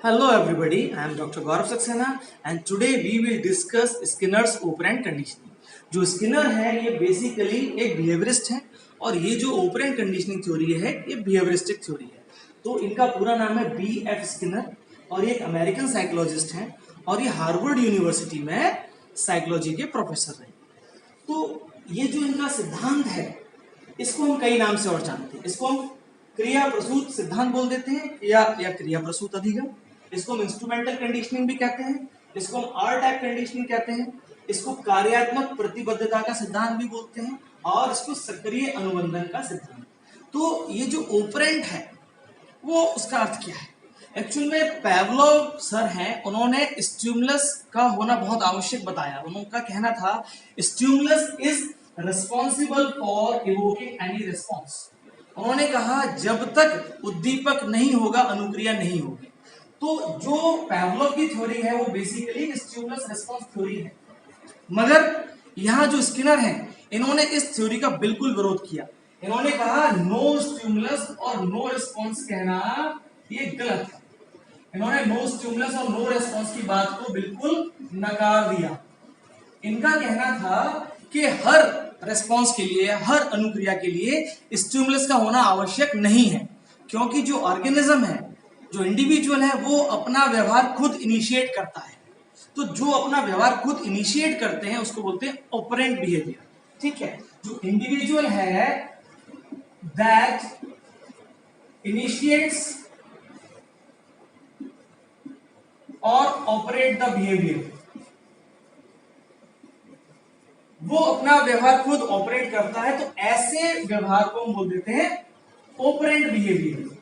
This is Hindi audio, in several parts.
Hello everybody, I am Dr. Gaurav Saxena and today we will discuss Skinner's operant conditioning. जो स्किनर है ये बेसिकली एक बिहेवियरिस्ट है और ये जो ओपरेंट कंडीशनिंग थ्योरी है ये बिहेवियरिस्टिक थ्योरी है। तो इनका पूरा नाम है B.F. स्किनर और ये एक अमेरिकन साइकोलॉजिस्ट हैं और ये हार्वर्ड यूनिवर्सिटी में साइकोलॉजी के प्रोफेसर हैं। तो ये जो इनका सिद्धांत है इसको हम कई नाम से और जानते हैं। इसको हम क्रिया प्रसूत सिद्धांत बोल देते हैं या क्रिया प्रसूत अधिगम। इसको हम इंस्ट्रूमेंटल कंडीशनिंग भी कहते हैं, इसको हम आर टाइप कंडीशनिंग कहते हैं, इसको कार्यात्मक प्रतिबद्धता का सिद्धांत भी बोलते हैं और इसको सक्रिय अनुबंधन का सिद्धांत। तो ये जो ओपरेंट है वो उसका अर्थ क्या है? एक्चुअल में पैवलोव सर हैं, उन्होंने स्टिमुलस का होना बहुत आवश्यक बताया। उनका कहना था stimulus is responsible for evoking any response. उन्होंने कहा जब तक उद्दीपक नहीं होगा अनुक्रिया नहीं होगी। तो जो पैवलोव की थ्योरी है वो बेसिकली स्टिमुलस रिस्पॉन्स थ्योरी है, मगर यहाँ जो स्किनर हैं इन्होंने इस थ्योरी का बिल्कुल विरोध किया। इन्होंने कहा नो स्टिमुलस और नो रिस्पॉन्स कहना ये गलत है। इन्होंने नो स्टिमुलस और नो रिस्पॉन्स की बात को बिल्कुल नकार दिया। इनका कहना था कि हर रिस्पॉन्स के लिए, हर अनुक्रिया के लिए स्टिमुलस का होना आवश्यक नहीं है, क्योंकि जो ऑर्गेनिज्म है, जो इंडिविजुअल है, वो अपना व्यवहार खुद इनिशिएट करता है। तो जो अपना व्यवहार खुद इनिशिएट करते हैं उसको बोलते हैं ऑपरेंट बिहेवियर। ठीक है, जो इंडिविजुअल है दैट इनिशिएट्स और ऑपरेट द बिहेवियर, वो अपना व्यवहार खुद ऑपरेट करता है। तो ऐसे व्यवहार को हम बोल देते हैं ऑपरेंट बिहेवियर।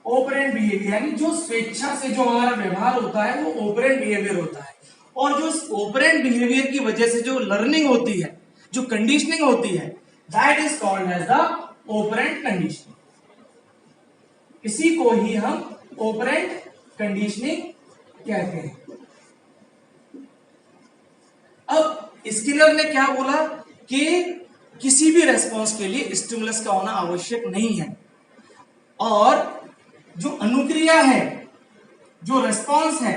ऑपरेंट बिहेवियर यानी जो स्वेच्छा से जो हमारा व्यवहार होता है वो ऑपरेंट बिहेवियर होता है। और जो ऑपरेंट बिहेवियर की वजह से जो लर्निंग होती है, जो कंडीशनिंग होती है, that is called as the operant conditioning. इसी को ही हम ऑपरेंट कंडीशनिंग कहते हैं। अब स्किनर ने क्या बोला कि किसी भी रेस्पॉन्स के लिए स्टिमुलस का होना आवश्यक नहीं है और जो अनुक्रिया है, जो रेस्पॉन्स है,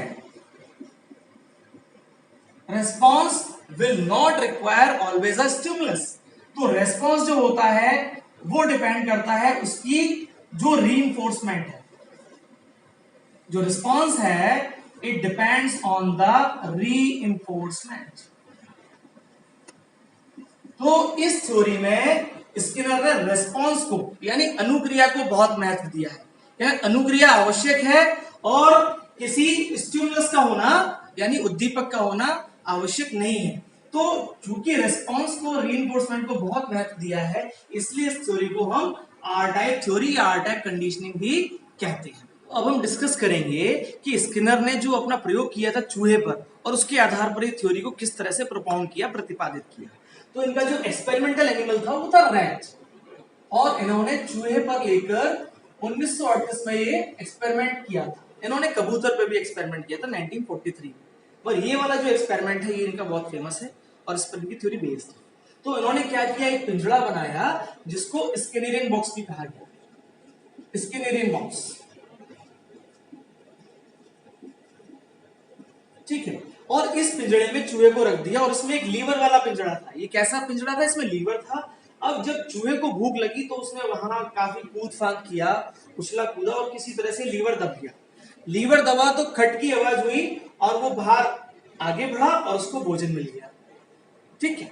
response will not require always a stimulus. तो रेस्पॉन्स जो होता है वो डिपेंड करता है उसकी जो रीइंफोर्समेंट है। जो रिस्पॉन्स है it depends on the reinforcement. तो इस थ्योरी में स्किनर ने रेस्पॉन्स को यानी अनुक्रिया को बहुत महत्व दिया है। यानी अनुक्रिया आवश्यक है और किसी स्टिमुलस का होना यानी उद्दीपक का होना आवश्यक नहीं है। तो चूंकि रेस्पॉन्स को, रीइंफोर्समेंट को बहुत महत्व दिया है, इसलिए इस थ्योरी को हम आर टाइप थ्योरी या आर टाइप कंडीशनिंग भी कहते हैं। अब हम डिस्कस करेंगे कि स्किनर ने जो अपना प्रयोग किया था चूहे पर और उसके आधार पर इस थ्योरी को किस तरह से प्रोपाउंड किया, प्रतिपादित किया। तो इनका जो एक्सपेरिमेंटल एनिमल था वो था रैट और इन्होंने चूहे पर लेकर 1938 में ये एक्सपेरिमेंट किया था। इन्होंने कबूतर पे भी एक्सपेरिमेंट किया था 1943 में। और ये वाला जो एक्सपेरिमेंट है ये इनका बहुत फेमस है और इस पर इनकी थ्योरी बेस्ड है। तो इन्होंने क्या किया, एक पिंजड़ा बनाया जिसको स्किनरियन बॉक्स भी कहा गया। स्किनरियन बॉक्स, ठीक है। और इस पिंजड़े में चूहे को रख दिया और इसमें एक लीवर वाला पिंजड़ा था। ये कैसा पिंजड़ा था? इसमें लीवर था। अब जब चूहे को भूख लगी तो उसने वहां काफी कूद फांद किया, उछला कूदा और किसी तरह से लीवर दब गया। लीवर दबा तो खट की आवाज हुई और वो बाहर आगे बढ़ा और उसको भोजन मिल गया। ठीक है,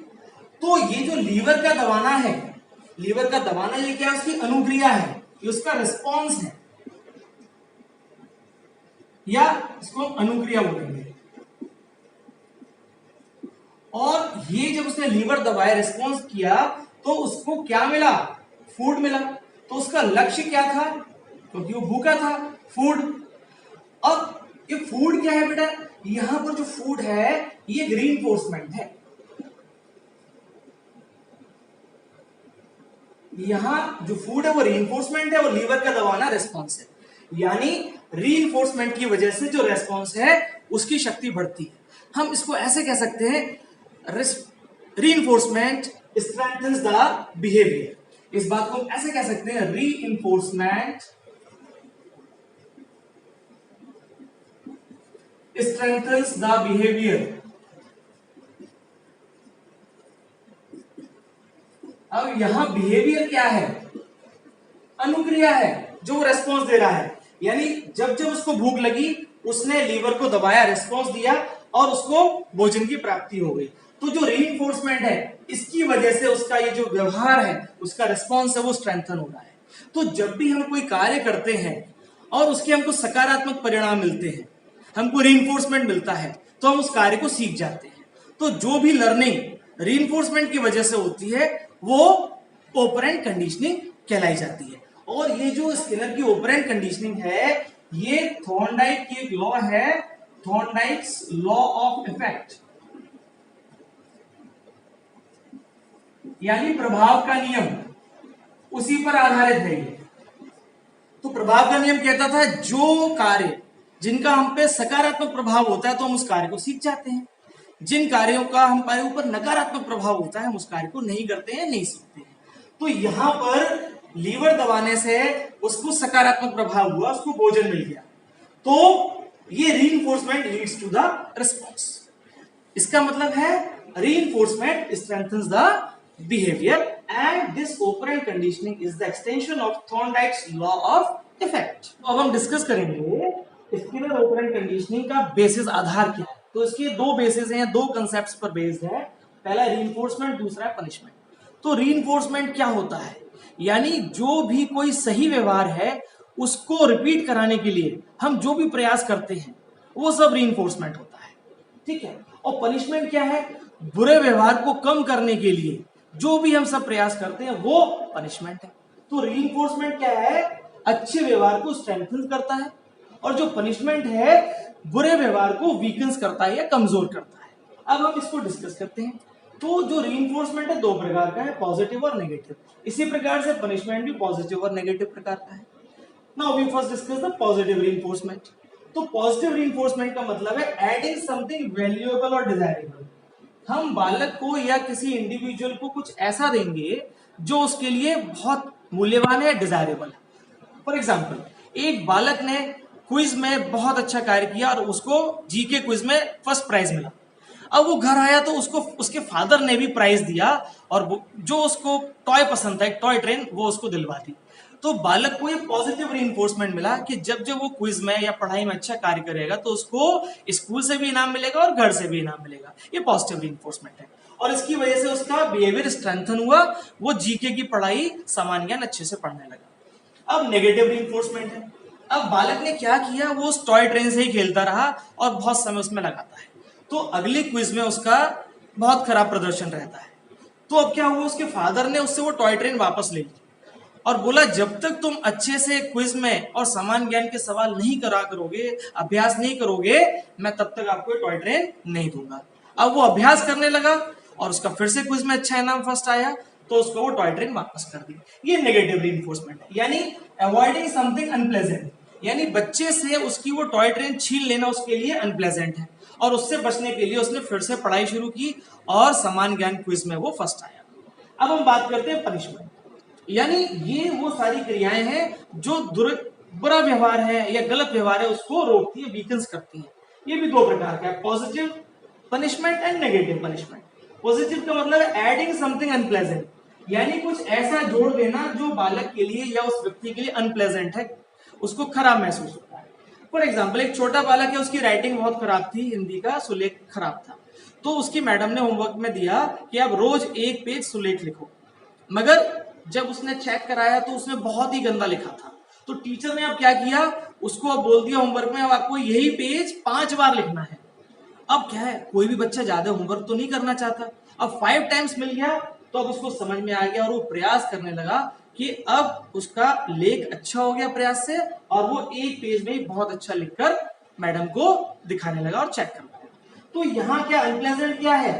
तो ये जो लीवर का दबाना है, लीवर का दबाना ये क्या, उसकी अनुक्रिया है, ये उसका रिस्पॉन्स है या इसको अनुक्रिया बोलेंगे। और ये जब उसने लीवर दबाया, रिस्पॉन्स किया, तो उसको क्या मिला? फूड मिला। तो उसका लक्ष्य क्या था? क्योंकि वो भूखा था, फूड। अब ये फूड क्या है बेटा? यहां पर जो फूड है ये रीइंफोर्समेंट है। यहां जो फूड है वो रीइंफोर्समेंट है और लीवर का दबाना रिस्पॉन्स है। यानी रीइंफोर्समेंट की वजह से जो रेस्पॉन्स है उसकी शक्ति बढ़ती है। हम इसको ऐसे कह सकते हैं, reinforcement strengthens the behavior। इस बात को हम ऐसे कह सकते हैं, reinforcement strengthens the behavior। अब यहां बिहेवियर क्या है? अनुक्रिया है, जो रेस्पॉन्स दे रहा है। यानी जब जब उसको भूख लगी उसने लीवर को दबाया, रेस्पॉन्स दिया और उसको भोजन की प्राप्ति हो गई। तो जो रीइंफोर्समेंट है इसकी वजह से उसका ये जो व्यवहार है, उसका रेस्पॉन्स है वो स्ट्रेंथन हो रहा है। तो जब भी हम कोई कार्य करते हैं और उसके हमको सकारात्मक परिणाम मिलते हैं, हमको रीइंफोर्समेंट मिलता है, तो हम उस कार्य को सीख जाते हैं। तो जो भी लर्निंग रीइंफोर्समेंट की वजह से होती है वो ऑपरेंट कंडीशनिंग कहलाई जाती है। और ये जो स्किनर की ऑपरेंट कंडीशनिंग है, ये थॉर्नडाइक की एक लॉ है, थॉर्नडाइक्स लॉ ऑफ इफेक्ट, यानी प्रभाव का नियम, उसी पर आधारित है ये। तो प्रभाव का नियम कहता था जो कार्य जिनका हम पे सकारात्मक प्रभाव होता है तो हम उस कार्य को सीख जाते हैं, जिन कार्यों का हमारे ऊपर नकारात्मक प्रभाव होता है हम उस कार्य को नहीं करते हैं, नहीं सीखते हैं। तो यहां पर लीवर दबाने से उसको सकारात्मक प्रभाव हुआ, उसको भोजन मिल गया, तो ये reinforcement leads to the response. इसका मतलब है reinforcement strengthens the behavior and this operant conditioning is the extension of Thorndike's law of effect। तो अब हम डिस्कस करेंगे स्किनर ऑपरेंट कंडीशनिंग का बेसिस, आधार क्या है। तो इसके दो बेसिस हैं, दो कंसेप्ट्स पर बेस्ड है। पहला रीइंफोर्समेंट, दूसरा पनिशमेंट। तो रीइंफोर्समेंट क्या होता है? यानी जो भी कोई सही व्यवहार है उसको रिपीट कराने के लिए हम जो भी प्रयास करते हैं वो सब रीइंफोर्समेंट होता है, ठीक है। और पनिशमेंट क्या है? बुरे व्यवहार को कम करने के लिए जो भी हम सब प्रयास करते हैं वो पनिशमेंट है। तो रीइंफोर्समेंट क्या है? अच्छे व्यवहार को स्ट्रेंथन करता है, और जो पनिशमेंट है बुरे व्यवहार को वीकन्स करता है या कमजोर करता है। अब हम इसको डिस्कस करते हैं। तो जो रीइंफोर्समेंट है दो प्रकार का है, पॉजिटिव और नेगेटिव। इसी प्रकार से पनिशमेंट भी पॉजिटिव और नेगेटिव प्रकार का है। Now we first discuss the positive reinforcement. तो पॉजिटिव रीइंफोर्समेंट का मतलब है एडिंग समथिंग वैल्यूएबल और डिजायरेबल। हम बालक को या किसी इंडिविजुअल को कुछ ऐसा देंगे जो उसके लिए बहुत मूल्यवान है, डिजायरेबल है। फॉर एग्जाम्पल, एक बालक ने क्विज में बहुत अच्छा कार्य किया और उसको जीके क्विज में फर्स्ट प्राइज मिला। अब वो घर आया तो उसको उसके फादर ने भी प्राइज दिया और जो उसको टॉय पसंद था, एक टॉय ट्रेन, वो उसको दिलवा दी। तो बालक को ये पॉजिटिव रीइंफोर्समेंट मिला कि जब जब वो क्विज में या पढ़ाई में अच्छा कार्य करेगा तो उसको स्कूल से भी इनाम मिलेगा और घर से भी इनाम मिलेगा। ये पॉजिटिव रीइंफोर्समेंट है और इसकी वजह से उसका बिहेवियर स्ट्रेंथन हुआ, वो जीके की पढ़ाई सामान्य ज्ञान अच्छे से पढ़ने लगा। अब नेगेटिव रीइंफोर्समेंट है। अब बालक ने क्या किया, वो उस टॉय ट्रेन से ही खेलता रहा और बहुत समय उसमें लगाता है, तो अगले क्विज में उसका बहुत खराब प्रदर्शन रहता है। तो अब क्या हुआ, उसके फादर ने उससे वो टॉय ट्रेन वापस ले ली और बोला जब तक तुम अच्छे से क्विज में और सामान्य ज्ञान के सवाल नहीं करा करोगे, अभ्यास नहीं करोगे, मैं तब तक आपको टॉय ट्रेन नहीं दूंगा। अब वो अभ्यास करने लगा और उसका फिर से क्विज में अच्छा इनाम फर्स्ट आया, तो उसको वो टॉय ट्रेन वापस कर दी। ये नेगेटिव रीइंफोर्समेंट है, यानी अवॉइडिंग समथिंग अनप्लेजेंट, यानी बच्चे से उसकी वो टॉय ट्रेन छीन लेना उसके लिए अनप्लेजेंट है और उससे बचने के लिए उसने फिर से पढ़ाई शुरू की और सामान्य ज्ञान क्विज में वो फर्स्ट आया। अब हम बात करते हैं पनिशमेंट, यानी ये वो सारी क्रियाएं हैं जो बुरा व्यवहार है या गलत व्यवहार है उसको रोकती है, वीकन्स करती है। ये भी दो प्रकार का है, positive punishment and negative punishment. Positive का मतलब है एडिंग समथिंग अनप्लेजेंट, यानी कुछ ऐसा जोड़ देना जो बालक के लिए या उस व्यक्ति के लिए अनप्लेजेंट है, उसको खराब महसूस होता है। फॉर एग्जाम्पल, एक छोटा बालक है, उसकी राइटिंग बहुत खराब थी, हिंदी का सुलेख खराब था, तो उसकी मैडम ने होमवर्क में दिया कि आप रोज एक पेज सुलेख लिखो, मगर जब उसने चेक कराया तो उसने बहुत ही गंदा लिखा था। तो टीचर ने अब क्या किया, उसको अब बोल दिया होमवर्क में अब आपको यही पेज 5 बार लिखना है। अब क्या है, कोई भी बच्चा ज्यादा होमवर्क तो नहीं करना चाहता, अब 5 टाइम्स मिल गया तो अब उसको समझ में आ गया और वो प्रयास करने लगा कि अब उसका लेख अच्छा हो गया प्रयास से, और वो एक पेज में ही बहुत अच्छा लिखकर मैडम को दिखाने लगा और चेक करने लगा। तो यहाँ क्या अनप्लेजेंट क्या है,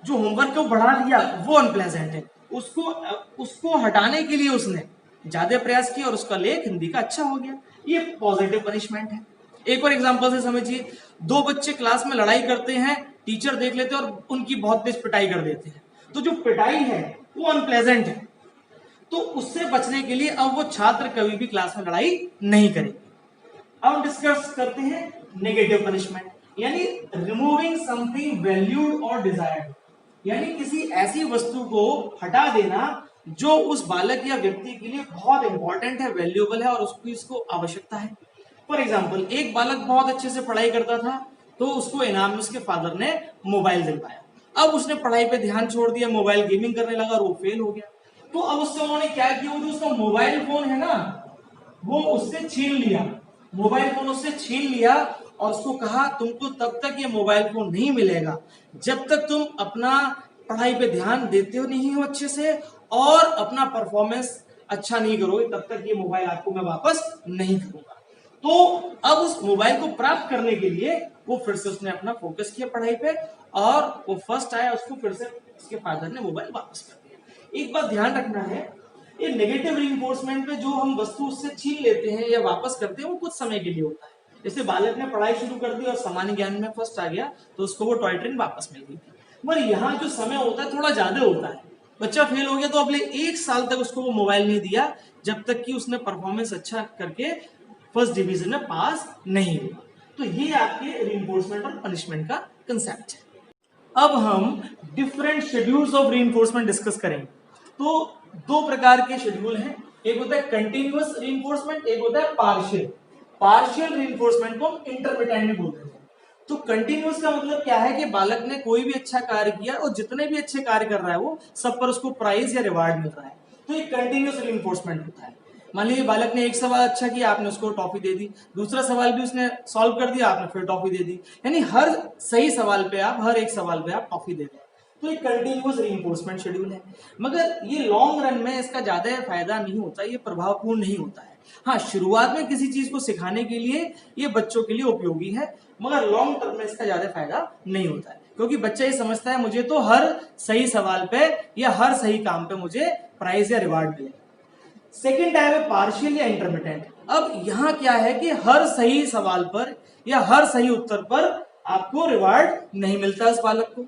जो होमवर्क को बढ़ा दिया वो अनप्लेजेंट है, उसको हटाने के लिए उसने ज्यादा प्रयास किया और उसका लेख हिंदी का अच्छा हो गया। ये पॉजिटिव पनिशमेंट है। एक और एग्जांपल से समझिए, दो बच्चे क्लास में लड़ाई करते हैं, टीचर देख लेते हैं और उनकी बहुत तेज पिटाई कर देते हैं, तो जो पिटाई है वो अनप्लेजेंट है, तो उससे बचने के लिए अब वो छात्र कभी भी क्लास में लड़ाई नहीं करेंगे। अब डिस्कस करते हैं नेगेटिव पनिशमेंट। यानी रिमूविंग समथिंग वैल्यूड और डिजायर्ड, यानी किसी ऐसी वस्तु को हटा देना जो उस बालक या व्यक्ति के लिए बहुत इंपॉर्टेंट है, वैल्यूएबल है और उसकी इसको आवश्यकता है। फॉर एग्जाम्पल, एक बालक बहुत अच्छे से पढ़ाई करता था, तो उसको इनाम में उसके फादर ने मोबाइल दिलवाया। अब उसने पढ़ाई पे ध्यान छोड़ दिया, मोबाइल गेमिंग करने लगा और वो फेल हो गया। तो अब उससे उन्होंने क्या किया, वो जो उसका मोबाइल फोन है ना, वो उससे छीन लिया, मोबाइल फोन उससे छीन लिया और उसको कहा तुमको तब तक ये मोबाइल फोन नहीं मिलेगा जब तक तुम अपना पढ़ाई पे ध्यान देते हो नहीं हो अच्छे से और अपना परफॉर्मेंस अच्छा नहीं करोगे, तब तक ये मोबाइल आपको मैं वापस नहीं करूंगा। तो अब उस मोबाइल को प्राप्त करने के लिए वो फिर से उसने अपना फोकस किया पढ़ाई पे और वो फर्स्ट आया, उसको फिर से उसके फादर ने मोबाइल वापस कर दिया। एक बात ध्यान रखना है, ये नेगेटिव रीइंफोर्समेंट पे जो हम वस्तु उससे छीन लेते हैं या वापस करते हैं वो कुछ समय के लिए होता है। जैसे बालक ने पढ़ाई शुरू कर दी और सामान्य ज्ञान में फर्स्ट आ गया तो उसको वो टॉय ट्रेन वापस मिल गई थी, मगर यहाँ जो समय होता है थोड़ा ज्यादा होता है। बच्चा फेल हो गया तो अगले 1 साल तक उसको वो मोबाइल नहीं दिया जब तक कि उसने परफॉर्मेंस अच्छा करके फर्स्ट डिवीजन में पास नहीं हुआ। तो ये आपके रीइंफोर्समेंट और पनिशमेंट का कंसेप्ट है। अब हम different schedules of reinforcement discuss करेंगे। तो दो प्रकार के शेड्यूल हैं, एक होता है कंटिन्यूअस रीइंफोर्समेंट, एक होता है पार्शियल। पार्शियल रीइंफोर्समेंट को हम इंटरमिटेंट बोलते हैं। तो कंटिन्यूअस का मतलब क्या है कि बालक ने कोई भी अच्छा कार्य किया और जितने भी अच्छे कार्य कर रहा है वो सब पर उसको प्राइज या रिवार्ड मिल रहा है, तो ये कंटिन्यूअस रीइंफोर्समेंट होता है। मान लीजिए बालक ने एक सवाल अच्छा किया, आपने उसको टॉफी दे दी, दूसरा सवाल भी उसने सॉल्व कर दिया, आपने फिर टॉफी दे दी, यानी हर सही सवाल पे आप हर एक सवाल पे आप टॉफी दे रहे हैं। तो ये कंटिन्यूअस रीइंफोर्समेंट शेड्यूल है, मगर ये लॉन्ग रन में इसका ज्यादा फायदा नहीं होता, ये प्रभावपूर्ण नहीं होता है। हाँ, शुरुआत में किसी चीज को सिखाने के लिए ये बच्चों के लिए उपयोगी है, मगर लॉन्ग टर्म में इसका ज्यादा फायदा नहीं होता है, क्योंकि बच्चा ये समझता है मुझे तो हर सही सवाल पे या हर सही काम पे मुझे प्राइज या रिवार्ड मिलेगा। सेकेंड टाइप है पार्शियल या इंटरमिटेंट। अब यहाँ क्या है कि हर सही सवाल पर या हर सही उत्तर पर आपको रिवार्ड नहीं मिलता इस बालक को,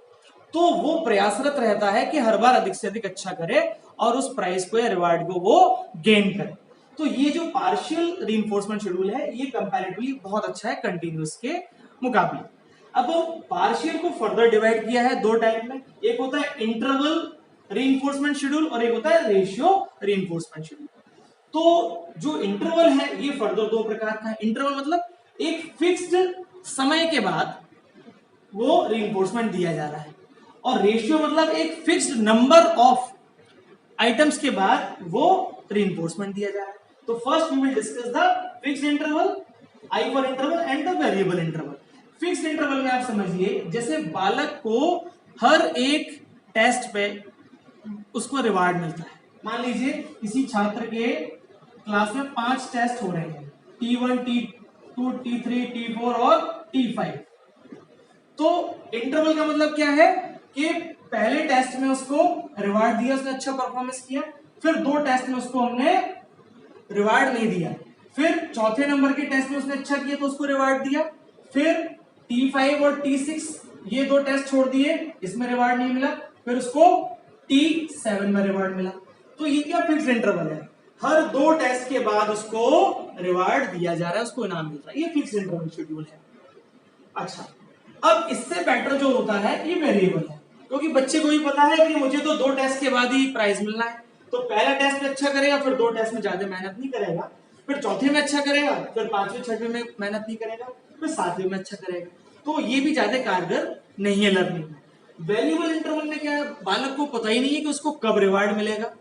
तो वो प्रयासरत रहता है कि हर बार अधिक से अधिक अच्छा करे और उस प्राइज को या रिवार्ड को वो गेन करे। तो ये जो पार्शियल रीइंफोर्समेंट शेड्यूल है ये कंपैरेटिवली बहुत अच्छा है कंटिन्यूअस के मुकाबले। अब पार्शियल को फर्दर डिवाइड किया है दो टाइप में, एक होता है इंटरवल रीइंफोर्समेंट शेड्यूल और एक होता है रेशियो रीइंफोर्समेंट शेड्यूल। तो जो इंटरवल है ये फर्दर दो प्रकार का है। इंटरवल मतलब एक फिक्स्ड समय के बाद वो रीइंफोर्समेंट दिया जा रहा है, और रेशियो मतलब एक फिक्स्ड नंबर ऑफ आइटम्स के बाद वो रीइंफोर्समेंट दिया जा रहा है। तो first we will discuss the fixed interval, I for interval and the variable interval. Fixed interval में आप समझिए जैसे बालक को हर एक टेस्ट पे उसको रिवार्ड मिलता है। मान लीजिए किसी छात्र के क्लास में 5 टेस्ट हो रहे हैं, T1, T2, T3, T4 और T5। तो इंटरवल का मतलब क्या है कि पहले टेस्ट में उसको रिवार्ड दिया, उसने अच्छा परफॉर्मेंस किया, फिर दो टेस्ट में उसको हमने रिवार्ड नहीं दिया, फिर चौथे नंबर के टेस्ट में उसने अच्छा किया तो उसको रिवार्ड दिया, फिर T5 और T6 ये दो टेस्ट छोड़ दिए, इसमें रिवार्ड नहीं मिला, फिर उसको T7 में रिवार्ड मिला। तो ये क्या फिक्स्ड इंटरवल है, हर दो टेस्ट के बाद उसको रिवार्ड दिया जा रहा है, उसको इनाम मिल रहा है, ये फिक्स्ड इंटरवल शेड्यूल है। अच्छा, अब इससे बेटर जो होता है ये वेरिएबल है, क्योंकि बच्चे को भी पता है कि मुझे तो दो टेस्ट के बाद ही प्राइज मिलना है, तो पहला टेस्ट में अच्छा करेगा, फिर दो टेस्ट में ज्यादा मेहनत नहीं करेगा, फिर चौथे में अच्छा करेगा, फिर पांचवें छठवें में मेहनत नहीं करेगा, फिर सातवें में अच्छा करेगा, तो ये भी ज्यादा कारगर नहीं है लर्निंग में। वेरिएबल इंटरवल में क्या है, बालक को पता ही नहीं है कि उसको कब रिवार्ड मिलेगा।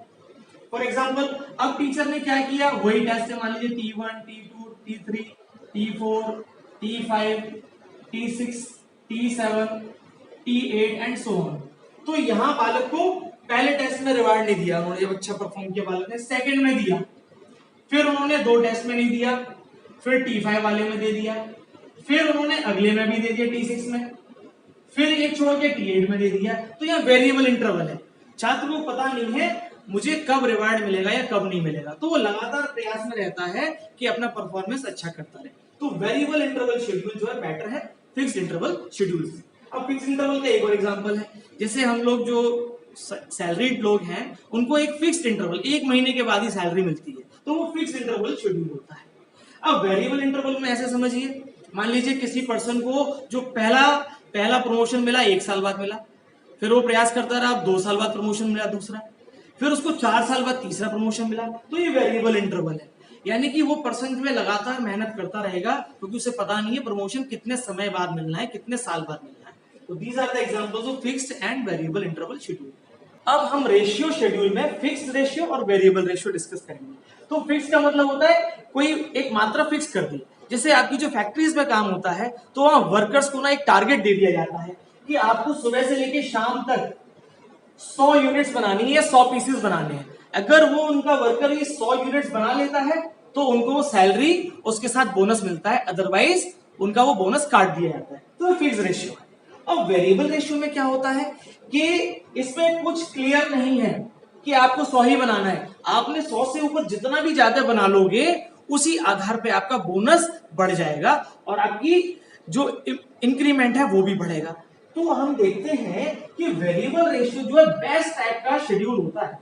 फॉर एग्जाम्पल, अब टीचर ने क्या किया, वही टेस्ट है, मान लीजिए T1, T2, T3, T4, T5, T6, T7, T8 and so on. तो यहाँ बालक को पहले टेस्ट में रिवार्ड नहीं दिया उन्होंने, जब अच्छा परफॉर्म किया बालक ने, सेकंड में दिया, फिर उन्होंने दो टेस्ट में नहीं दिया, फिर T5 वाले में दे दिया, फिर उन्होंने अगले में भी दे दिया T6 में, फिर एक छोड़ के T8 में दे दिया। तो यहाँ वेरिएबल इंटरवल है, छात्र को पता नहीं है मुझे कब रिवार्ड मिलेगा या कब नहीं मिलेगा, तो वो लगातार प्रयास में रहता है कि अपना परफॉर्मेंस अच्छा करता रहे। तो वेरिएबल इंटरवल शेड्यूल जो है बेटर है फिक्स्ड इंटरवल शेड्यूल से। अब फिक्स्ड इंटरवल का एक और एग्जांपल है, जैसे हम लोग जो सैलरीड लोग हैं उनको एक फिक्स्ड इंटरवल 1 महीने के बाद ही सैलरी मिलती है, तो वो फिक्स्ड इंटरवल शेड्यूल होता है। अब वेरिएबल इंटरवल में ऐसे समझिए, मान लीजिए किसी पर्सन को जो पहला प्रमोशन मिला 1 साल बाद मिला, फिर वो प्रयास करता रहा, 2 साल बाद प्रमोशन मिला दूसरा, फिर उसको 4 साल बाद तीसरा प्रमोशन मिला। तो ये वेरिएबल इंटरवल है, यानी कि वो पर्सन जो है लगातार मेहनत करता रहेगा, क्योंकि उसे पता नहीं है प्रमोशन कितने समय बाद मिलना है, कितने साल बाद मिलना है। तो these are the examples of fixed and variable interval schedule. अब हम रेशियो शेड्यूल में फिक्स्ड रेशियो और वेरिएबल रेशियो डिस्कस करेंगे। तो फिक्स का मतलब होता है कोई एक मात्रा फिक्स कर दी, जैसे आपकी जो फैक्ट्रीज में काम होता है तो वहां वर्कर्स को ना एक टारगेट दे दिया जाता है कि आपको सुबह से लेकर शाम तक 100 यूनिट्स बनानी है, 100 पीसेस बनाने हैं। अगर वो उनका वर्कर ये 100 यूनिट्स बना लेता है तो उनको सैलरी उसके साथ बोनस मिलता है, अदरवाइज उनका वो बोनस काट दिया जाता है। तो फिक्स रेशियो है। अब वेरिएबल रेशियो में क्या होता है कि इसमें कुछ क्लियर नहीं है कि आपको 100 ही बनाना है। आपने 100 से ऊपर जितना भी ज्यादा बना लोगे उसी आधार पे आपका बोनस बढ़ जाएगा और आपकी जो इंक्रीमेंट है वो भी बढ़ेगा। तो हम देखते हैं कि वेरिएबल रेशियो जो है बेस्ट टाइप का शेड्यूल होता है।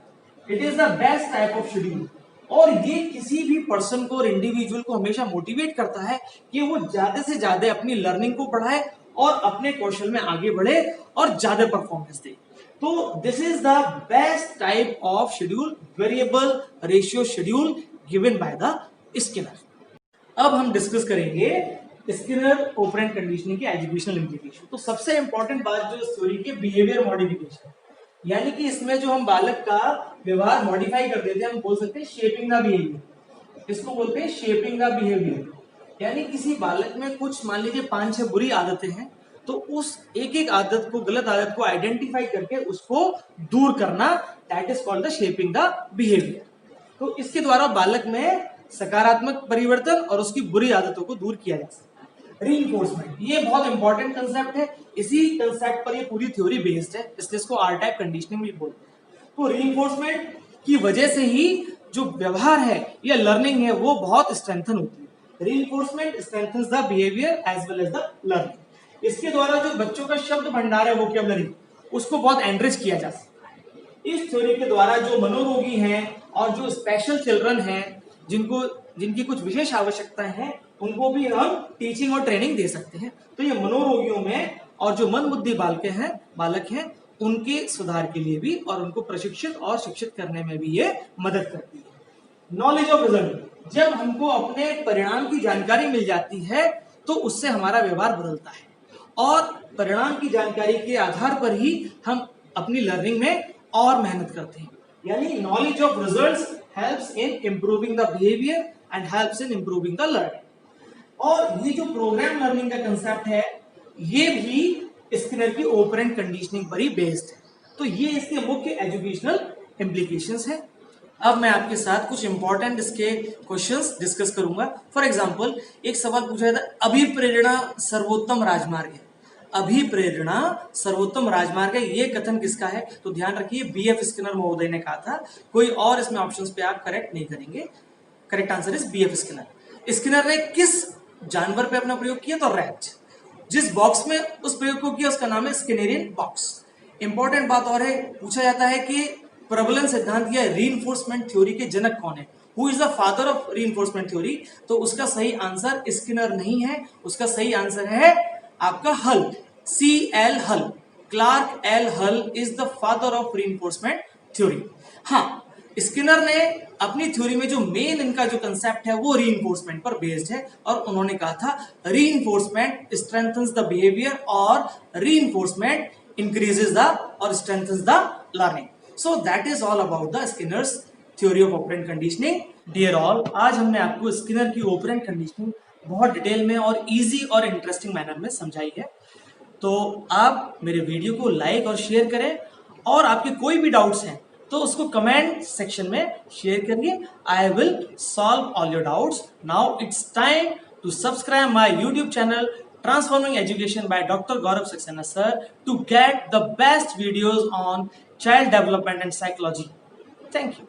It is the best type of schedule और ये किसी भी पर्सन को और इंडिविजुअल को हमेशा मोटिवेट करता है कि वो ज्यादा से ज्यादा अपनी लर्निंग को बढ़ाए और अपने कौशल में आगे बढ़े और ज्यादा परफॉर्मेंस दे। तो this is the best type of schedule, variable ratio schedule given by the Skinner. अब हम डिस्कस करेंगे स्किनर ऑपरेंट कंडीशनिंग की एजुकेशनल इंप्लीकेशन। तो सबसे इंपॉर्टेंट बात जो इस थ्योरी की बिहेवियर मॉडिफिकेशन, यानी कि इसमें जो हम बालक का व्यवहार मॉडिफाई कर देते हैं, हम बोल सकते हैं शेपिंग द बिहेवियर। इसको बोलते हैं शेपिंग द बिहेवियर, यानी किसी बालक में कुछ मान लीजिए 5-6 बुरी आदतें हैं तो उस एक एक आदत को, गलत आदत को आइडेंटिफाई करके उसको दूर करना, that is called the shaping the behaviour. तो इसके द्वारा बालक में सकारात्मक परिवर्तन और उसकी बुरी आदतों को दूर किया जा सकता है। रीइंफोर्समेंट, ये बहुत इंपॉर्टेंट कंसेप्ट है, इसी कंसेप्ट पर ये पूरी थ्योरी बेस्ड है, इसलिए इसको आर टाइप कंडीशनिंग भी बोलते हैं। तो रीइंफोर्समेंट की वजह से ही जो व्यवहार है या लर्निंग है वो बहुत स्ट्रेंथन होती है। Reinforcement strengthens the behaviour as well as the learning. इसके द्वारा जो बच्चों का शब्द भंडार है, वोकैबुलरी, उसको बहुत एनरिच किया जा सकता है। इस थ्योरी के द्वारा जो मनोरोगी हैं और जो स्पेशल चिल्ड्रन हैं, जिनकी कुछ विशेष आवश्यकताएं हैं, उनको भी हम टीचिंग और ट्रेनिंग दे सकते हैं। तो ये मनोरोगियों में और जो मंदबुद्धि बालक हैं उनके सुधार के लिए भी और उनको प्रशिक्षित और शिक्षित करने में भी ये मदद करती है। नॉलेज ऑफ रिजल्ट, जब हमको अपने परिणाम की जानकारी मिल जाती है तो उससे हमारा व्यवहार बदलता है और परिणाम की जानकारी के आधार पर ही हम अपनी लर्निंग में और मेहनत करते हैं। यानी knowledge of results helps in improving the behaviour and helps in improving the learning. और ये जो प्रोग्राम लर्निंग का कंसेप्ट है ये भी स्किनर की ऑपरेंट कंडीशनिंग पर ही बेस्ड है। तो ये इसके मुख्य एजुकेशनल इम्प्लीकेशंस है। अब मैं आपके साथ कुछ इंपॉर्टेंट इसके क्वेश्चंस डिस्कस करूंगा। फॉर एग्जांपल एक सवाल पूछा जाता है, अभिप्रेरणा सर्वोत्तम राजमार्ग है। अभिप्रेरणा सर्वोत्तम राजमार्ग है, ये कथन किसका है? तो ध्यान रखिए बीएफ स्किनर महोदय ने कहा था, कोई और इसमें ऑप्शंस पे आप करेक्ट नहीं करेंगे। Correct answer is BF Skinner. Skinner ने किस जानवर पे अपना प्रयोग किया? तो रैट। जिस बॉक्स में उस प्रयोग को किया उसका नाम है स्किनरियन बॉक्स। इंपॉर्टेंट बात और है, पूछा जाता है कि प्रबलन सिद्धांत या रीइंफोर्समेंट थ्योरी के जनक कौन है? Who is the father of reinforcement theory? तो उसका सही आंसर स्किनर नहीं है, उसका सही आंसर है आपका हल, C.L. हल। क्लार्क एल हल is the father of reinforcement theory. हाँ, स्किनर ने अपनी थ्योरी में जो मेन इनका जो कंसेप्ट है वो रीइंफोर्समेंट पर बेस्ड है और उन्होंने कहा था रीइंफोर्समेंट स्ट्रेंथन्स द बिहेवियर और रीइंफोर्समेंट इंक्रीजेस द और strengthens the learning. So that is all about the Skinner's theory of operant conditioning. Dear all, आज हमने आपको स्किनर की ऑपरेंट कंडीशनिंग बहुत डिटेल में और इजी और इंटरेस्टिंग मैनर में समझाई है। तो आप मेरे वीडियो को लाइक और शेयर करें और आपके कोई भी डाउट्स हैं तो उसको कमेंट सेक्शन में शेयर करिए। I will solve all your doubts. Now it's time to subscribe my YouTube channel Transforming Education by Dr. Gaurav Saxena sir to get the best videos on child development and psychology. Thank you.